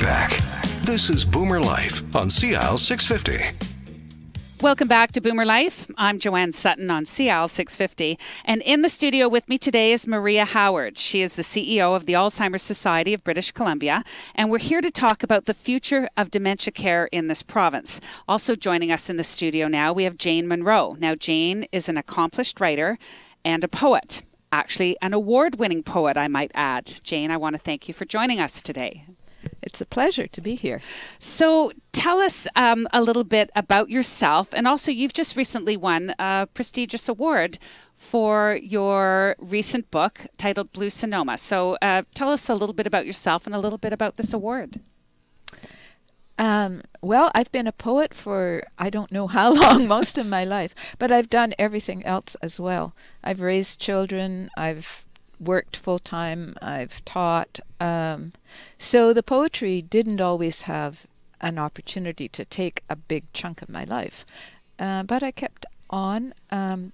back. This is Boomer Life on CIL 650. Welcome back to Boomer Life. I'm Joanne Sutton on CIL 650. And in the studio with me today is Maria Howard. She is the CEO of the Alzheimer's Society of British Columbia. And we're here to talk about the future of dementia care in this province. Also joining us in the studio now, we have Jane Monroe. Now, Jane is an accomplished writer and a poet. Actually, an award-winning poet, I might add. Jane, I want to thank you for joining us today. It's a pleasure to be here. So tell us a little bit about yourself. And also, you've just recently won a prestigious award for your recent book titled Blue Sonoma. So tell us a little bit about yourself and a little bit about this award. Well, I've been a poet for I don't know how long, most of my life, but I've done everything else as well. I've raised children, I've worked full-time, I've taught. So the poetry didn't always have an opportunity to take a big chunk of my life. But I kept on.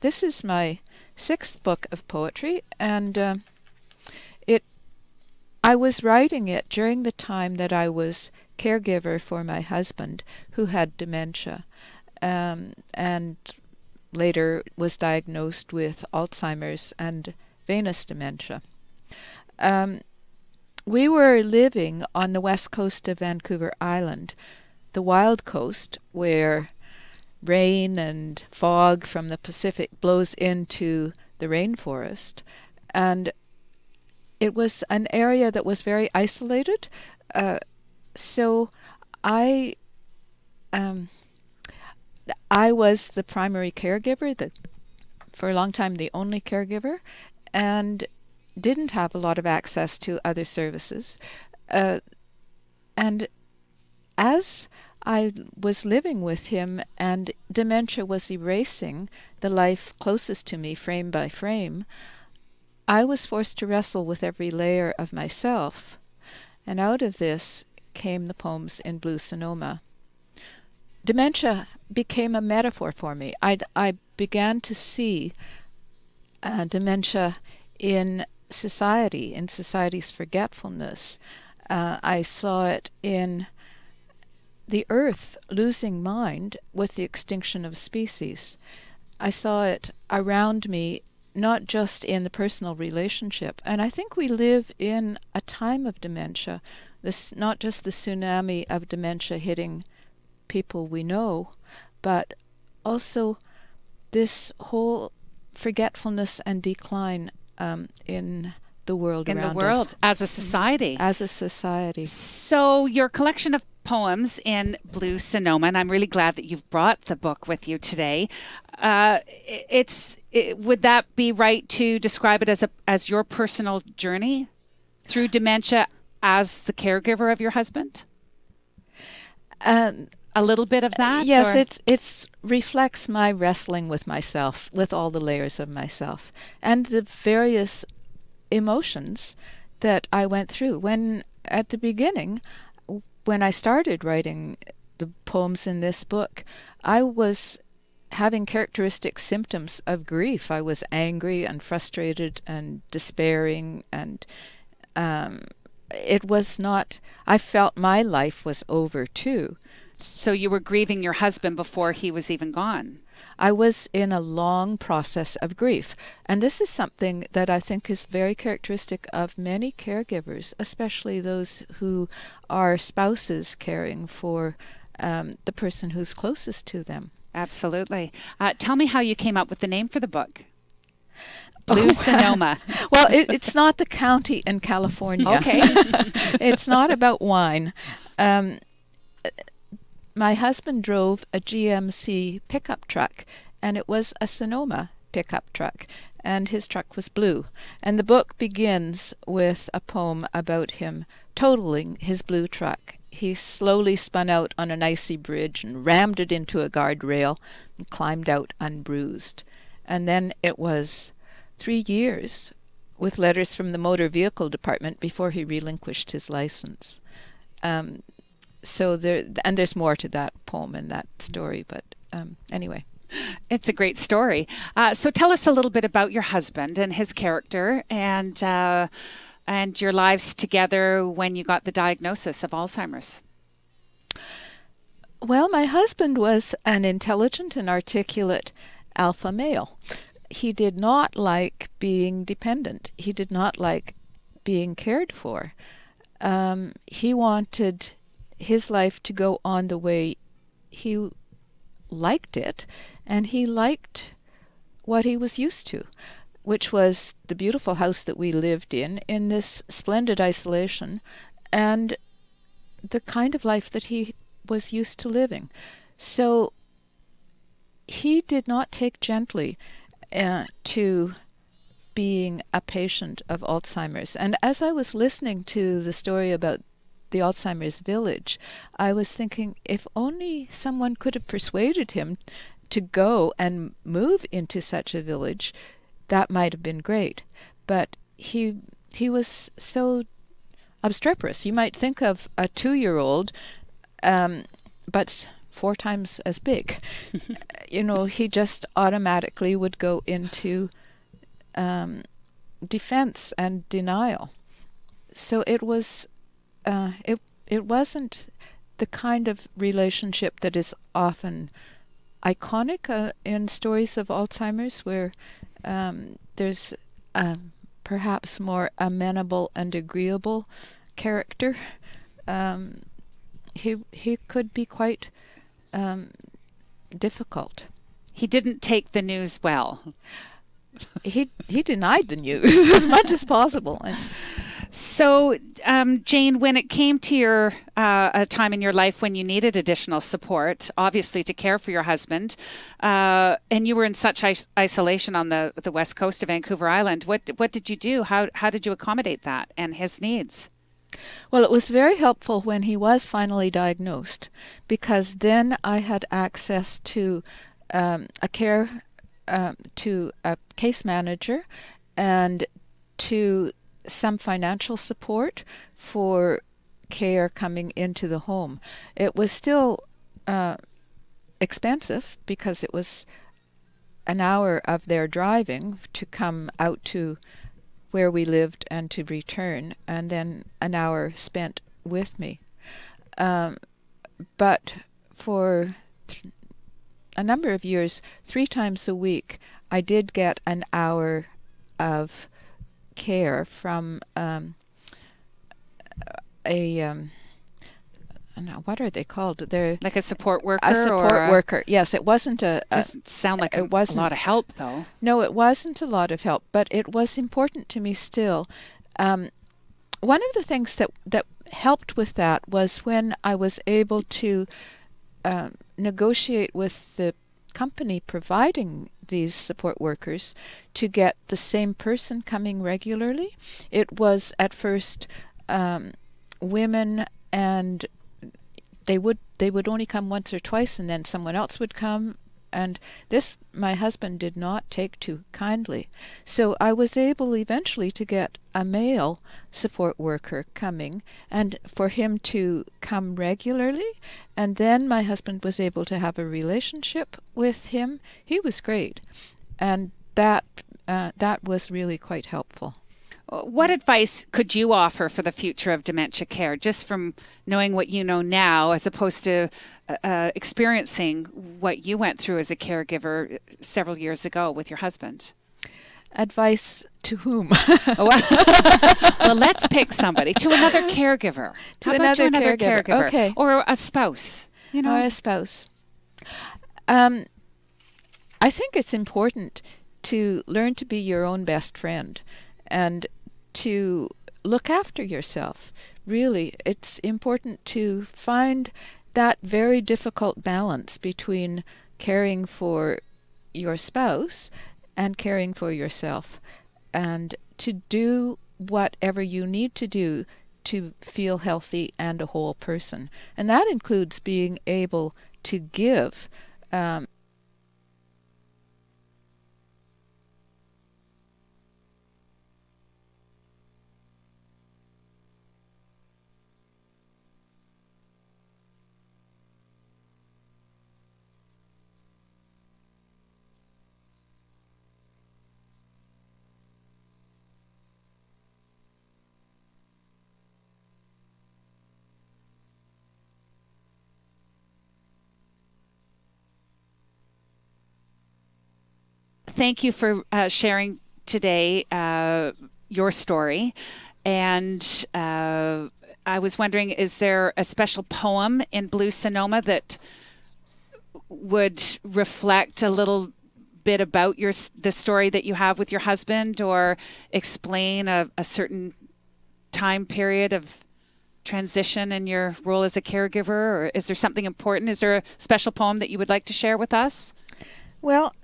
This is my 6th book of poetry, and I was writing it during the time that I was caregiver for my husband, who had dementia, and later was diagnosed with Alzheimer's and venous dementia. We were living on the west coast of Vancouver Island, the wild coast, where rain and fog from the Pacific blows into the rainforest, and it was an area that was very isolated. So I was the primary caregiver, for a long time the only caregiver, and didn't have a lot of access to other services. And as I was living with him and dementia was erasing the life closest to me frame by frame, I was forced to wrestle with every layer of myself. And out of this came the poems in Blue Sonoma. Dementia became a metaphor for me. I began to see dementia in society, in society's forgetfulness. I saw it in the earth losing mind with the extinction of species. I saw it around me, not just in the personal relationship. And I think we live in a time of dementia, not just the tsunami of dementia hitting people we know, but also this whole forgetfulness and decline in the world around us. In the world, as a society. As a society. So your collection of poems in Blue Sonoma, and I'm really glad that you've brought the book with you today. Would that be right to describe it as your personal journey through dementia as the caregiver of your husband? A little bit of that? Yes, it reflects my wrestling with myself, with all the layers of myself, and the various emotions that I went through. At the beginning, when I started writing the poems in this book, I was having characteristic symptoms of grief. I was angry and frustrated and despairing, and it was not, I felt my life was over too. So you were grieving your husband before he was even gone. I was in a long process of grief. And this is something that I think is very characteristic of many caregivers, especially those who are spouses caring for the person who's closest to them. Absolutely. Tell me how you came up with the name for the book. Blue Sonoma. Well, it's not the county in California. Okay. It's not about wine. My husband drove a GMC pickup truck, and it was a Sonoma pickup truck, and his truck was blue. And the book begins with a poem about him totaling his blue truck. He slowly spun out on an icy bridge and rammed it into a guardrail and climbed out unbruised. And then it was 3 years with letters from the motor vehicle department before he relinquished his license. So there's more to that poem and that story, but anyway. It's a great story. So tell us a little bit about your husband and his character, and and your lives together when you got the diagnosis of Alzheimer's? Well, my husband was an intelligent and articulate alpha male. He did not like being dependent. He did not like being cared for. He wanted his life to go on the way he liked it, and he liked what he was used to, which was the beautiful house that we lived in this splendid isolation, and the kind of life that he was used to living. So he did not take gently to being a patient of Alzheimer's. And as I was listening to the story about the Alzheimer's village, I was thinking, if only someone could have persuaded him to go and move into such a village, that might have been great. But he was so obstreperous. You might think of a 2-year-old, but 4 times as big. He just automatically would go into defense and denial. So it was, it wasn't the kind of relationship that is often iconic in stories of Alzheimer's, where there's perhaps more amenable and agreeable character. He could be quite difficult. He didn't take the news well. He denied the news as much as possible. So, Jane, when it came to your a time in your life when you needed additional support, obviously to care for your husband, and you were in such isolation on the west coast of Vancouver Island, what did you do? How did you accommodate that and his needs? Well, it was very helpful when he was finally diagnosed, because then I had access to to a case manager and to some financial support for care coming into the home. It was still expensive, because it was an hour of their driving to come out to where we lived and to return, and then an hour spent with me. But for a number of years, 3 times a week, I did get an hour of care from what are they called? They're like a support worker. A support worker. Yes, it wasn't doesn't sound like a lot of help, though. No, it wasn't a lot of help, but it was important to me still. One of the things that helped with that was when I was able to negotiate with the company providing these support workers to get the same person coming regularly. It was at first women, and they would only come once or twice, and then someone else would come, and this my husband did not take too kindly. So I was able eventually to get a male support worker coming, and for him to come regularly, and then my husband was able to have a relationship with him. He was great, and that was really quite helpful. What advice could you offer for the future of dementia care, just from knowing what you know now, as opposed to experiencing what you went through as a caregiver several years ago with your husband? Advice to whom? Well, let's pick somebody. To another caregiver. To another caregiver. Okay. Or a spouse. Or a spouse. I think it's important to learn to be your own best friend and to look after yourself. Really, it's important to find that very difficult balance between caring for your spouse and caring for yourself, and to do whatever you need to do to feel healthy and a whole person. And that includes being able to give thank you for sharing today your story. And I was wondering, is there a special poem in Blue Sonoma that would reflect a little bit about the story that you have with your husband, or explain a certain time period of transition in your role as a caregiver? Or is there something important? Is there a special poem that you would like to share with us? Well,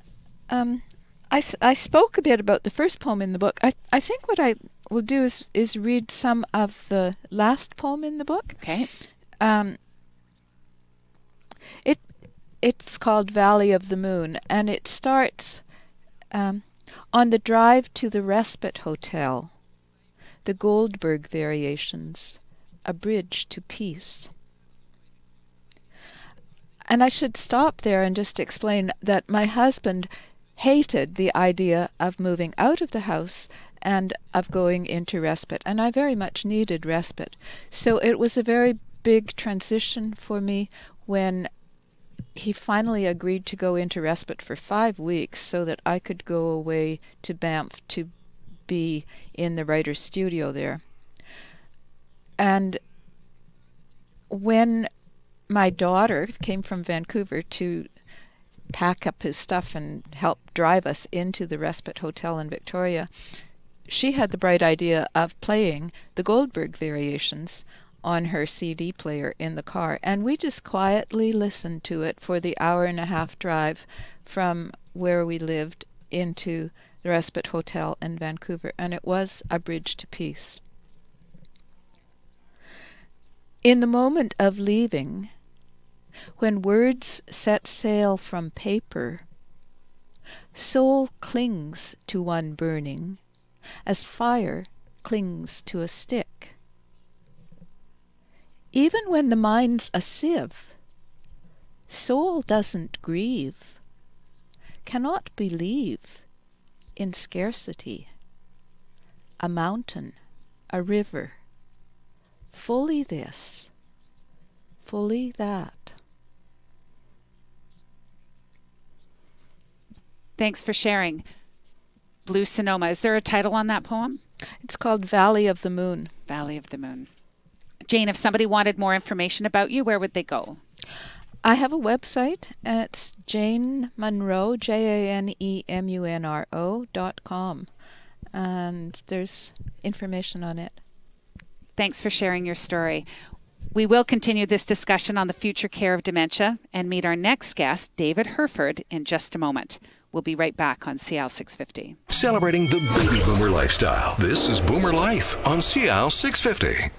I spoke a bit about the first poem in the book. I think what I will do is read some of the last poem in the book. Okay. It's called Valley of the Moon, and it starts on the drive to the Respite Hotel, the Goldberg Variations, a bridge to peace. And I should stop there and just explain that my husband hated the idea of moving out of the house and of going into respite, and I very much needed respite. So it was a very big transition for me when he finally agreed to go into respite for 5 weeks so that I could go away to Banff to be in the writer's studio there. And when my daughter came from Vancouver to pack up his stuff and help drive us into the Respite Hotel in Victoria, she had the bright idea of playing the Goldberg Variations on her CD player in the car, and we just quietly listened to it for the hour-and-a-half drive from where we lived into the Respite Hotel in Vancouver, and it was a bridge to peace. In the moment of leaving, when words set sail from paper, soul clings to one burning as fire clings to a stick. Even when the mind's a sieve, soul doesn't grieve, cannot believe in scarcity. A mountain, a river, fully this, fully that. Thanks for sharing. Blue Sonoma. Is there a title on that poem? It's called Valley of the Moon. Valley of the Moon. Jane, if somebody wanted more information about you, where would they go? I have a website. It's Jane Munro, JaneMunro.com. And there's information on it. Thanks for sharing your story. We will continue this discussion on the future care of dementia and meet our next guest, David Herford, in just a moment. We'll be right back on CIAL 650. Celebrating the baby boomer lifestyle. This is Boomer Life on CIAL 650.